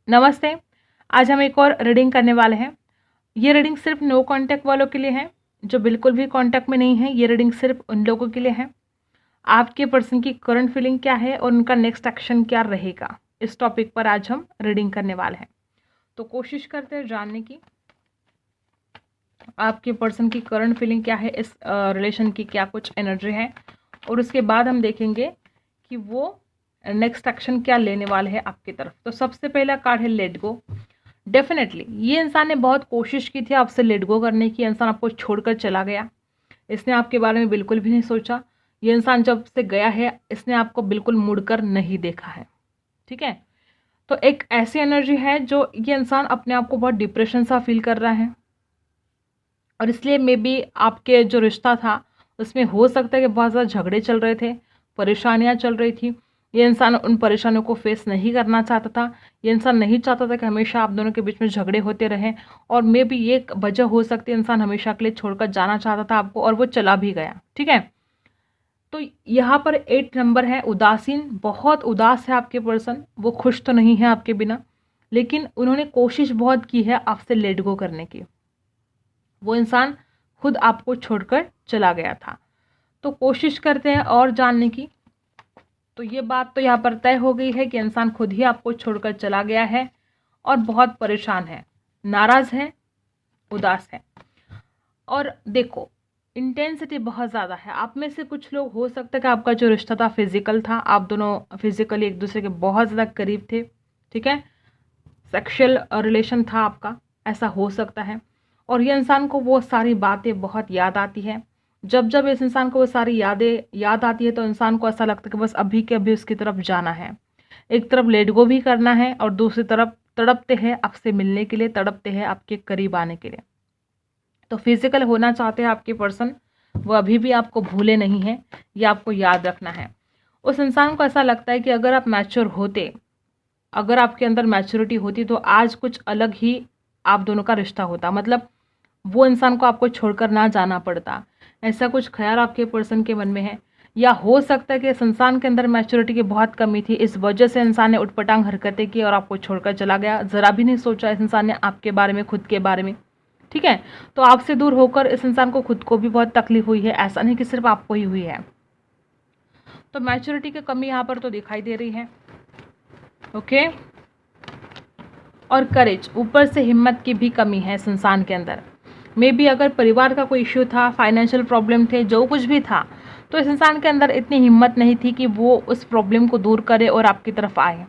नमस्ते। आज हम एक और रीडिंग करने वाले हैं। ये रीडिंग सिर्फ नो कांटेक्ट वालों के लिए है, जो बिल्कुल भी कांटेक्ट में नहीं है। ये रीडिंग सिर्फ उन लोगों के लिए है। आपके पर्सन की करंट फीलिंग क्या है और उनका नेक्स्ट एक्शन क्या रहेगा, इस टॉपिक पर आज हम रीडिंग करने वाले हैं। तो कोशिश करते हैं जानने की आपके पर्सन की करंट फीलिंग क्या है, इस रिलेशन की क्या कुछ एनर्जी है, और उसके बाद हम देखेंगे कि वो नेक्स्ट एक्शन क्या लेने वाले हैं आपकी तरफ। तो सबसे पहला कार्ड है लेट गो। डेफिनेटली ये इंसान ने बहुत कोशिश की थी आपसे लेट गो करने की। इंसान आपको छोड़कर चला गया, इसने आपके बारे में बिल्कुल भी नहीं सोचा। ये इंसान जब से गया है इसने आपको बिल्कुल मुड़कर नहीं देखा है। ठीक है, तो एक ऐसी एनर्जी है जो ये इंसान अपने आप को बहुत डिप्रेशन सा फील कर रहा है, और इसलिए मे बी आपके जो रिश्ता था उसमें हो सकता है कि बहुत ज़्यादा झगड़े चल रहे थे, परेशानियां चल रही थी। ये इंसान उन परेशानियों को फेस नहीं करना चाहता था। ये इंसान नहीं चाहता था कि हमेशा आप दोनों के बीच में झगड़े होते रहें, और मे बी ये एक वजह हो सकती है इंसान हमेशा के लिए छोड़कर जाना चाहता था आपको, और वो चला भी गया। ठीक है, तो यहाँ पर 8 नंबर है उदासीन। बहुत उदास है आपके पर्सन, वो खुश तो नहीं है आपके बिना, लेकिन उन्होंने कोशिश बहुत की है आपसे लेट गो करने की। वो इंसान खुद आपको छोड़कर चला गया था। तो कोशिश करते हैं और जानने की। तो ये बात तो यहाँ पर तय हो गई है कि इंसान खुद ही आपको छोड़कर चला गया है और बहुत परेशान है, नाराज है, उदास है। और देखो इंटेंसिटी बहुत ज़्यादा है। आप में से कुछ लोग हो सकता है कि आपका जो रिश्ता था फिजिकल था, आप दोनों फिजिकली एक दूसरे के बहुत ज़्यादा करीब थे। ठीक है, सेक्सुअल रिलेशन था आपका, ऐसा हो सकता है। और ये इंसान को वो सारी बातें बहुत याद आती है। जब जब इस इंसान को वो सारी यादें याद आती है तो इंसान को ऐसा लगता है कि बस अभी के अभी उसकी तरफ जाना है। एक तरफ लेट गो भी करना है और दूसरी तरफ तड़पते हैं आपसे मिलने के लिए, तड़पते हैं आपके करीब आने के लिए। तो फिजिकल होना चाहते हैं आपके पर्सन, वो अभी भी आपको भूले नहीं हैं, ये आपको याद रखना है। उस इंसान को ऐसा लगता है कि अगर आप मैच्योर होते, अगर आपके अंदर मैच्योरिटी होती तो आज कुछ अलग ही आप दोनों का रिश्ता होता। मतलब वो इंसान को आपको छोड़कर ना जाना पड़ता, ऐसा कुछ ख्याल आपके पर्सन के मन में है। या हो सकता है कि इस इंसान के अंदर मैच्योरिटी की बहुत कमी थी, इस वजह से इंसान ने उटपटांग हरकतें की और आपको छोड़कर चला गया। ज़रा भी नहीं सोचा इस इंसान ने आपके बारे में, खुद के बारे में। ठीक है, तो आपसे दूर होकर इस इंसान को खुद को भी बहुत तकलीफ हुई है, ऐसा नहीं कि सिर्फ आपको ही हुई है। तो मैच्योरिटी की कमी यहाँ पर तो दिखाई दे रही है। ओके, और करेज, ऊपर से हिम्मत की भी कमी है इस इंसान के अंदर। मे बी अगर परिवार का कोई इश्यू था, फाइनेंशियल प्रॉब्लम थे, जो कुछ भी था, तो इस इंसान के अंदर इतनी हिम्मत नहीं थी कि वो उस प्रॉब्लम को दूर करे और आपकी तरफ आए।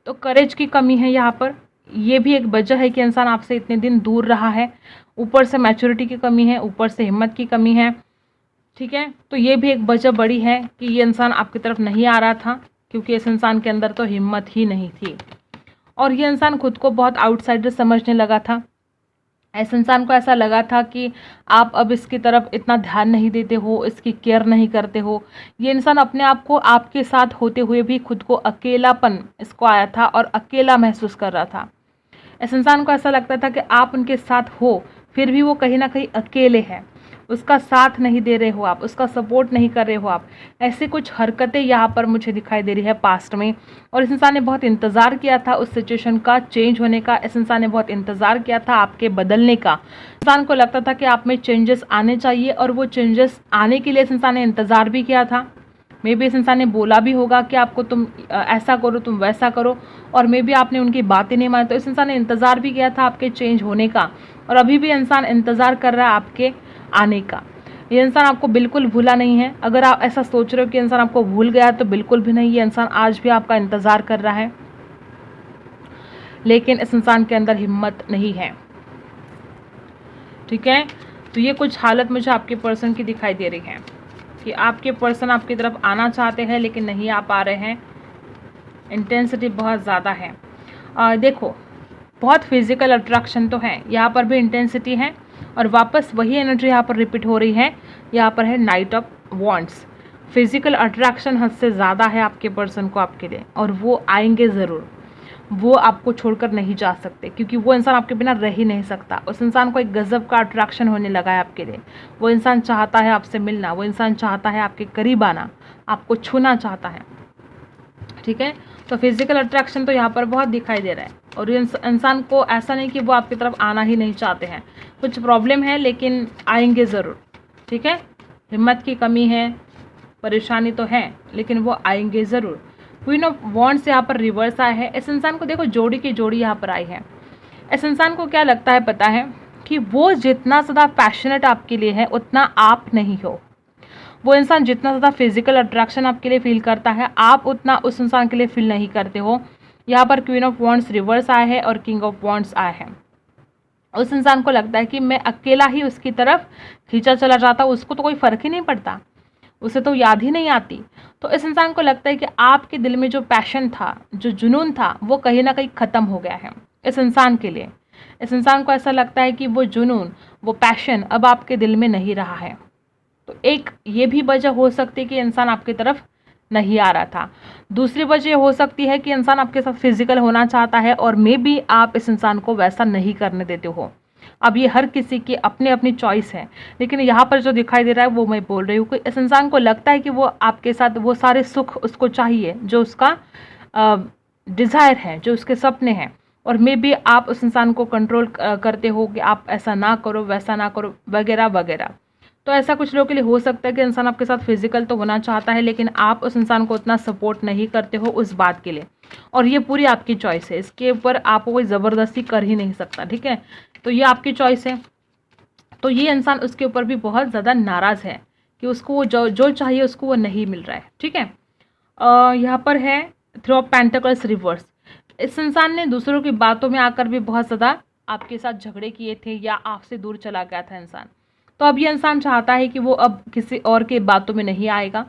तो करेज की कमी है यहाँ पर। ये भी एक वजह है कि इंसान आपसे इतने दिन दूर रहा है। ऊपर से मैच्योरिटी की कमी है, ऊपर से हिम्मत की कमी है। ठीक है, तो ये भी एक वजह बड़ी है कि ये इंसान आपकी तरफ नहीं आ रहा था, क्योंकि इस इंसान के अंदर तो हिम्मत ही नहीं थी। और ये इंसान खुद को बहुत आउटसाइडर समझने लगा था। ऐसे इंसान को ऐसा लगा था कि आप अब इसकी तरफ इतना ध्यान नहीं देते हो, इसकी केयर नहीं करते हो। ये इंसान अपने आप को आपके साथ होते हुए भी खुद को अकेलापन इसको आया था और अकेला महसूस कर रहा था। इस इंसान को ऐसा लगता था कि आप उनके साथ हो, फिर भी वो कहीं ना कहीं अकेले हैं, उसका साथ नहीं दे रहे हो आप, उसका सपोर्ट नहीं कर रहे हो आप। ऐसी कुछ हरकतें यहाँ पर मुझे दिखाई दे रही है पास्ट में। और इस इंसान ने बहुत इंतज़ार किया था उस सिचुएशन का चेंज होने का। इस इंसान ने बहुत इंतज़ार किया था आपके बदलने का। इंसान को लगता था कि आप में चेंजेस आने चाहिए, और वो चेंजेस आने के लिए इस इंसान ने इंतज़ार भी किया था। मे बी इस इंसान ने बोला भी होगा कि आपको तुम ऐसा करो, तुम वैसा करो, और मे बी आपने उनकी बातें नहीं मानी। तो इस इंसान ने इंतज़ार भी किया था आपके चेंज होने का, और अभी भी इंसान इंतज़ार कर रहा है आपके आने का। ये इंसान आपको बिल्कुल भूला नहीं है। अगर आप ऐसा सोच रहे हो कि इंसान आपको भूल गया, तो बिल्कुल भी नहीं। ये इंसान आज भी आपका इंतज़ार कर रहा है, लेकिन इस इंसान के अंदर हिम्मत नहीं है। ठीक है, तो ये कुछ हालत मुझे आपके पर्सन की दिखाई दे रही है कि आपके पर्सन आपकी तरफ आना चाहते हैं लेकिन नहीं आ पा रहे हैं। इंटेंसिटी बहुत ज़्यादा है। देखो बहुत फिजिकल अट्रैक्शन तो है, यहाँ पर भी इंटेंसिटी है, और वापस वही एनर्जी यहाँ पर रिपीट हो रही है। यहाँ पर है night of wands. Physical attraction हद से ज़्यादा है आपके पर्सन को आपके लिए, और वो आएंगे ज़रूर। वो आपको छोड़कर नहीं जा सकते, क्योंकि वो इंसान आपके बिना रह ही नहीं सकता। उस इंसान को एक गजब का अट्रैक्शन होने लगा है आपके लिए। वो इंसान चाहता है आपसे मिलना, वो इंसान चाहता है आपके करीब आना, आपको छूना चाहता है। ठीक है। तो फिजिकल अट्रैक्शन तो यहाँ पर बहुत दिखाई दे रहा है, और इंसान को ऐसा नहीं कि वो आपकी तरफ आना ही नहीं चाहते हैं, कुछ प्रॉब्लम है लेकिन आएंगे ज़रूर, ठीक है। हिम्मत की कमी है, परेशानी तो है, लेकिन वो आएंगे ज़रूर। क्वीन ऑफ वॉन्ड्स यहाँ पर रिवर्स आया है। इस इंसान को देखो जोड़ी की जोड़ी यहाँ पर आई है। इस इंसान को क्या लगता है पता है कि वो जितना ज़्यादा पैशनेट आपके लिए है उतना आप नहीं हो। वो इंसान जितना ज़्यादा फिजिकल अट्रैक्शन आपके लिए फील करता है, आप उतना उस इंसान के लिए फील नहीं करते हो। यहाँ पर क्वीन ऑफ वॉन्ड्स रिवर्स आया है और किंग ऑफ वॉन्ड्स आया है। उस इंसान को लगता है कि मैं अकेला ही उसकी तरफ खींचा चला जाता, उसको तो कोई फ़र्क ही नहीं पड़ता, उसे तो याद ही नहीं आती। तो इस इंसान को लगता है कि आपके दिल में जो पैशन था, जो जुनून था, वो कहीं ना कहीं ख़त्म हो गया है इस इंसान के लिए। इस इंसान को ऐसा लगता है कि वो जुनून, वो पैशन अब आपके दिल में नहीं रहा है। तो एक ये भी वजह हो सकती है कि इंसान आपकी तरफ नहीं आ रहा था। दूसरी वजह हो सकती है कि इंसान आपके साथ फिजिकल होना चाहता है और मे बी आप इस इंसान को वैसा नहीं करने देते हो। अब ये हर किसी की अपनी अपनी चॉइस है, लेकिन यहाँ पर जो दिखाई दे रहा है वो मैं बोल रही हूँ कि इस इंसान को लगता है कि वो आपके साथ वो सारे सुख उसको चाहिए जो उसका डिज़ायर है, जो उसके सपने हैं, और मे बी आप उस इंसान को कंट्रोल करते हो कि आप ऐसा ना करो, वैसा ना करो, वगैरह वगैरह। तो ऐसा कुछ लोगों के लिए हो सकता है कि इंसान आपके साथ फिजिकल तो होना चाहता है, लेकिन आप उस इंसान को उतना सपोर्ट नहीं करते हो उस बात के लिए, और ये पूरी आपकी चॉइस है, इसके ऊपर आपको कोई ज़बरदस्ती कर ही नहीं सकता, ठीक है। तो ये आपकी चॉइस है। तो ये इंसान उसके ऊपर भी बहुत ज़्यादा नाराज़ है कि उसको वो जो चाहिए उसको वो नहीं मिल रहा है, ठीक है। यहाँ पर है थ्री ऑफ पेंटिकल्स रिवर्स। इस इंसान ने दूसरों की बातों में आकर भी बहुत ज़्यादा आपके साथ झगड़े किए थे या आपसे दूर चला गया था इंसान। तो अब ये इंसान चाहता है कि वो अब किसी और के बातों में नहीं आएगा।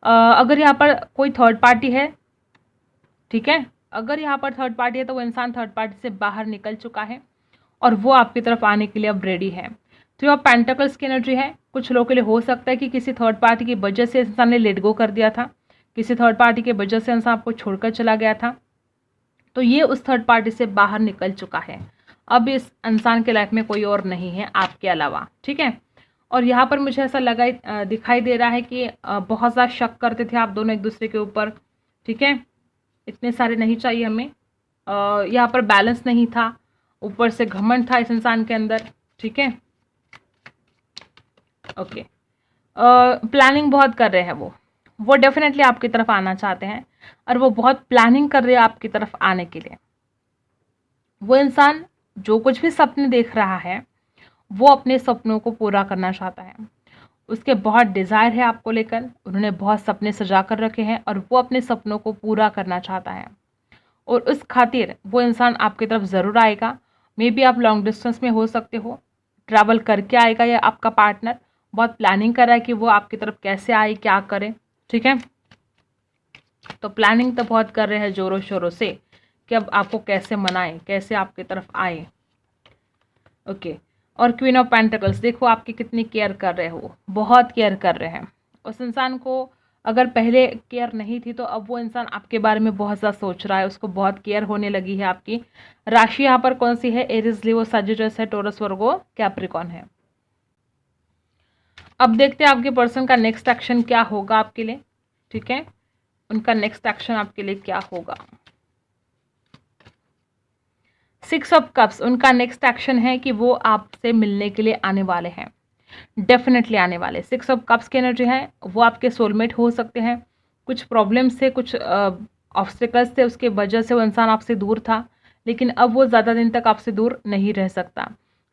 अगर यहाँ पर कोई थर्ड पार्टी है, ठीक है, अगर यहाँ पर थर्ड पार्टी है तो वो इंसान थर्ड पार्टी से बाहर निकल चुका है और वो आपकी तरफ आने के लिए अब रेडी है। थ्री ऑफ पेंटिकल्स की एनर्जी है। कुछ लोगों के लिए हो सकता है कि किसी थर्ड पार्टी की वजह से इंसान ने लेट गो कर दिया था, किसी थर्ड पार्टी की वजह से इंसान आपको छोड़कर चला गया था, तो ये उस थर्ड पार्टी से बाहर निकल चुका है। अब इस इंसान के लाइफ में कोई और नहीं है आपके अलावा, ठीक है। और यहाँ पर मुझे ऐसा लगा दिखाई दे रहा है कि बहुत ज़्यादा शक करते थे आप दोनों एक दूसरे के ऊपर, ठीक है। इतने सारे नहीं चाहिए हमें। यहाँ पर बैलेंस नहीं था, ऊपर से घमंड था इस इंसान के अंदर, ठीक है। ओके, प्लानिंग बहुत कर रहे हैं वो डेफिनेटली आपकी तरफ आना चाहते हैं और वो बहुत प्लानिंग कर रहे हैं आपकी तरफ आने के लिए। वो इंसान जो कुछ भी सपने देख रहा है वो अपने सपनों को पूरा करना चाहता है, उसके बहुत डिज़ायर है आपको लेकर, उन्होंने बहुत सपने सजा कर रखे हैं और वो अपने सपनों को पूरा करना चाहता है, और उस खातिर वो इंसान आपकी तरफ ज़रूर आएगा। मे बी आप लॉन्ग डिस्टेंस में हो सकते हो, ट्रैवल करके आएगा, या आपका पार्टनर बहुत प्लानिंग कर रहा है कि वो आपकी तरफ कैसे आए, क्या करे, ठीक है। तो प्लानिंग तो बहुत कर रहे हैं ज़ोरों शोरों से कि अब आपको कैसे मनाएं, कैसे आपकी तरफ आए। ओके, और क्वीन ऑफ पेंटिकल्स, देखो आपकी कितनी केयर कर रहे हो, बहुत केयर कर रहे हैं। उस इंसान को अगर पहले केयर नहीं थी तो अब वो इंसान आपके बारे में बहुत ज़्यादा सोच रहा है, उसको बहुत केयर होने लगी है आपकी। राशि यहाँ पर कौन सी है? एरीज, लियो, सजिटस है, टोरस, वर्गो, कैप्रिकॉन है। अब देखते हैं आपके पर्सन का नेक्स्ट एक्शन क्या होगा आपके लिए, ठीक है। उनका नेक्स्ट एक्शन आपके लिए क्या होगा? 6 ऑफ कप्स, उनका नेक्स्ट एक्शन है कि वो आपसे मिलने के लिए आने वाले हैं, डेफिनेटली आने वाले। 6 ऑफ कप्स की एनर्जी है, वो आपके सोलमेट हो सकते हैं। कुछ प्रॉब्लम्स थे, कुछ ऑब्स्टिकल्स थे, उसके वजह से वो इंसान आपसे दूर था, लेकिन अब वो ज़्यादा दिन तक आपसे दूर नहीं रह सकता।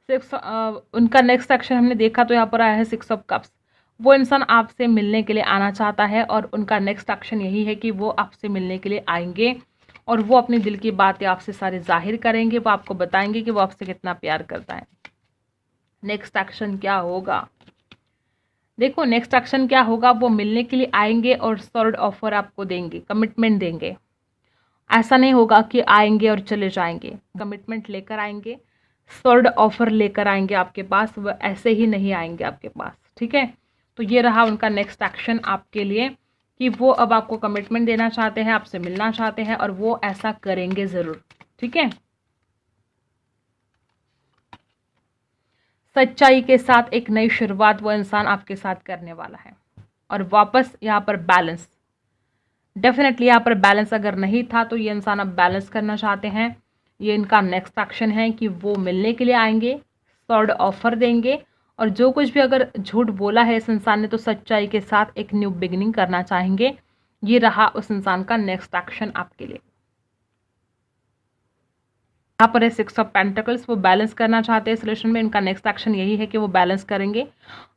उनका नेक्स्ट एक्शन हमने देखा तो यहाँ पर आया है 6 ऑफ कप्स। वो इंसान आपसे मिलने के लिए आना चाहता है और उनका नेक्स्ट एक्शन यही है कि वो आपसे मिलने के लिए आएंगे और वो अपने दिल की बातें आपसे सारे जाहिर करेंगे, वो आपको बताएंगे कि वो आपसे कितना प्यार करता है। नेक्स्ट एक्शन क्या होगा? देखो नेक्स्ट एक्शन क्या होगा, वो मिलने के लिए आएंगे और सॉलिड ऑफर आपको देंगे, कमिटमेंट देंगे। ऐसा नहीं होगा कि आएंगे और चले जाएंगे, कमिटमेंट लेकर आएंगे, सॉलिड ऑफर लेकर आएंगे आपके पास, वो ऐसे ही नहीं आएंगे आपके पास, ठीक है। तो ये रहा उनका नेक्स्ट एक्शन आपके लिए कि वो अब आपको कमिटमेंट देना चाहते हैं, आपसे मिलना चाहते हैं और वो ऐसा करेंगे ज़रूर, ठीक है। सच्चाई के साथ एक नई शुरुआत वो इंसान आपके साथ करने वाला है। और वापस यहाँ पर बैलेंस, डेफिनेटली यहाँ पर बैलेंस अगर नहीं था तो ये इंसान अब बैलेंस करना चाहते हैं। ये इनका नेक्स्ट एक्शन है कि वो मिलने के लिए आएंगे, सॉर्ड ऑफर देंगे, और जो कुछ भी अगर झूठ बोला है इस इंसान ने तो सच्चाई के साथ एक न्यू बिगिनिंग करना चाहेंगे। ये रहा उस इंसान का नेक्स्ट एक्शन आपके लिए। यहाँ पर है 6 ऑफ पेंटिकल्स, वो बैलेंस करना चाहते हैं इस रिलेशन में। इनका नेक्स्ट एक्शन यही है कि वो बैलेंस करेंगे।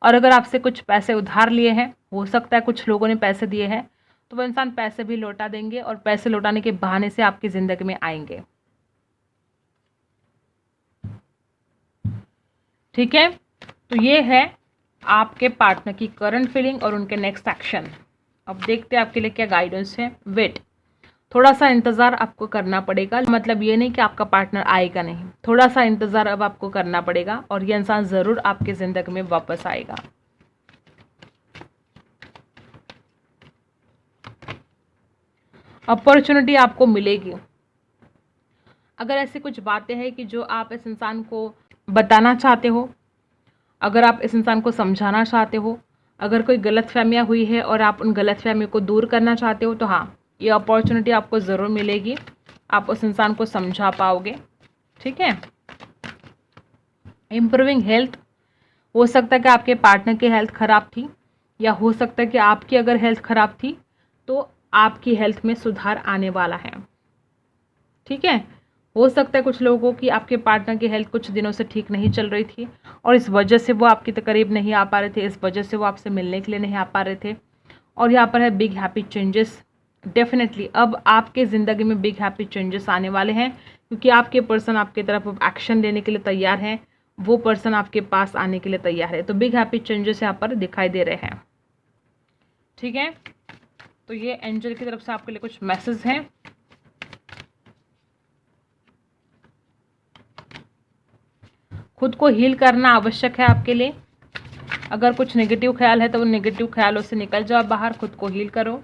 और अगर आपसे कुछ पैसे उधार लिए हैं, हो सकता है कुछ लोगों ने पैसे दिए हैं, तो वो इंसान पैसे भी लौटा देंगे और पैसे लौटाने के बहाने से आपकी ज़िंदगी में आएंगे। ठीक है, तो ये है आपके पार्टनर की करंट फीलिंग और उनके नेक्स्ट एक्शन। अब देखते हैं आपके लिए क्या गाइडेंस है। वेट, थोड़ा सा इंतज़ार आपको करना पड़ेगा। मतलब ये नहीं कि आपका पार्टनर आएगा नहीं, थोड़ा सा इंतज़ार अब आपको करना पड़ेगा और ये इंसान ज़रूर आपकी ज़िंदगी में वापस आएगा। अपॉर्चुनिटी आपको मिलेगी। अगर ऐसी कुछ बातें हैं कि जो आप इस इंसान को बताना चाहते हो, अगर आप इस इंसान को समझाना चाहते हो, अगर कोई गलतफहमियां हुई है और आप उन गलतफहमियों को दूर करना चाहते हो, तो हाँ, ये अपॉर्चुनिटी आपको ज़रूर मिलेगी। आप उस इंसान को समझा पाओगे। ठीक है। इम्प्रूविंग हेल्थ, हो सकता है कि आपके पार्टनर की हेल्थ ख़राब थी, या हो सकता है कि आपकी अगर हेल्थ ख़राब थी तो आपकी हेल्थ में सुधार आने वाला है। ठीक है। हो सकता है कुछ लोगों की, आपके पार्टनर की हेल्थ कुछ दिनों से ठीक नहीं चल रही थी और इस वजह से वो आपके करीब नहीं आ पा रहे थे, इस वजह से वो आपसे मिलने के लिए नहीं आ पा रहे थे। और यहाँ पर है बिग हैप्पी चेंजेस। डेफिनेटली अब आपके ज़िंदगी में बिग हैप्पी चेंजेस आने वाले हैं, क्योंकि आपके पर्सन आपकी तरफ एक्शन लेने के लिए तैयार हैं, वो पर्सन आपके पास आने के लिए तैयार है। तो बिग हैप्पी चेंजेस यहाँ पर दिखाई दे रहे हैं। ठीक है, तो ये एंजल की तरफ से आपके लिए कुछ मैसेज हैं। खुद को हील करना आवश्यक है आपके लिए। अगर कुछ नेगेटिव ख्याल है तो वो नेगेटिव ख्यालों से निकल जाओ बाहर, खुद को हील करो।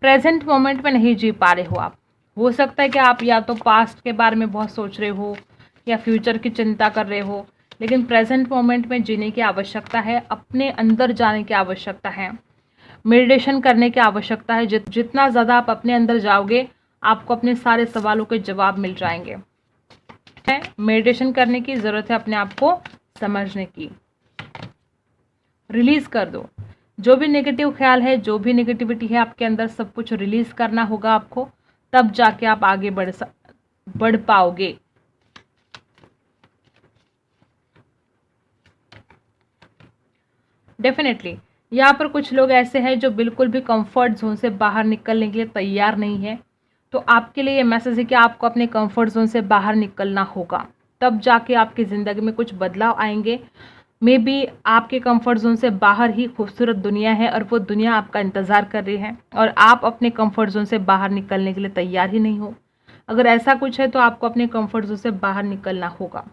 प्रेजेंट मोमेंट में नहीं जी पा रहे हो आप। हो सकता है कि आप या तो पास्ट के बारे में बहुत सोच रहे हो या फ्यूचर की चिंता कर रहे हो, लेकिन प्रेजेंट मोमेंट में जीने की आवश्यकता है, अपने अंदर जाने की आवश्यकता है, मेडिटेशन करने की आवश्यकता है। जितना ज़्यादा आप अपने अंदर जाओगे, आपको अपने सारे सवालों के जवाब मिल जाएंगे। मेडिटेशन करने की ज़रूरत है, अपने आप को समझने की। रिलीज़ कर दो जो भी नेगेटिव ख्याल है, जो भी नेगेटिविटी है आपके अंदर, सब कुछ रिलीज़ करना होगा आपको, तब जाके आप आगे बढ़ पाओगे। डेफिनेटली यहाँ पर कुछ लोग ऐसे हैं जो बिल्कुल भी कंफर्ट जोन से बाहर निकलने के लिए तैयार नहीं है। तो आपके लिए ये मैसेज है कि आपको अपने कंफर्ट जोन से बाहर निकलना होगा, तब जाके आपकी ज़िंदगी में कुछ बदलाव आएंगे। मे बी आपके कंफर्ट जोन से बाहर ही खूबसूरत दुनिया है और वो दुनिया आपका इंतज़ार कर रही है और आप अपने कंफर्ट जोन से बाहर निकलने के लिए तैयार ही नहीं हो। अगर ऐसा कुछ है तो आपको अपने कंफर्ट जोन से बाहर निकलना होगा,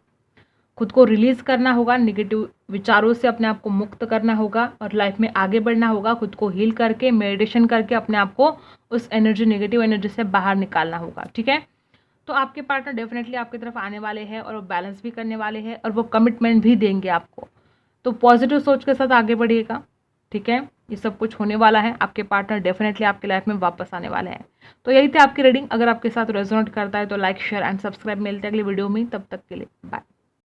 खुद को रिलीज़ करना होगा, नेगेटिव विचारों से अपने आप को मुक्त करना होगा और लाइफ में आगे बढ़ना होगा। खुद को हील करके, मेडिटेशन करके अपने आप को उस एनर्जी, नेगेटिव एनर्जी से बाहर निकालना होगा। ठीक है, तो आपके पार्टनर डेफिनेटली आपकी तरफ आने वाले हैं और वो बैलेंस भी करने वाले हैं और वो कमिटमेंट भी देंगे आपको। तो पॉजिटिव सोच के साथ आगे बढ़िएगा। ठीक है, ये सब कुछ होने वाला है। आपके पार्टनर डेफिनेटली आपकी लाइफ में वापस आने वाले हैं। तो यही थी आपकी रीडिंग। अगर आपके साथ रेजोनेट करता है तो लाइक, शेयर एंड सब्सक्राइब। मिलते हैं अगली वीडियो में, तब तक के लिए बाय।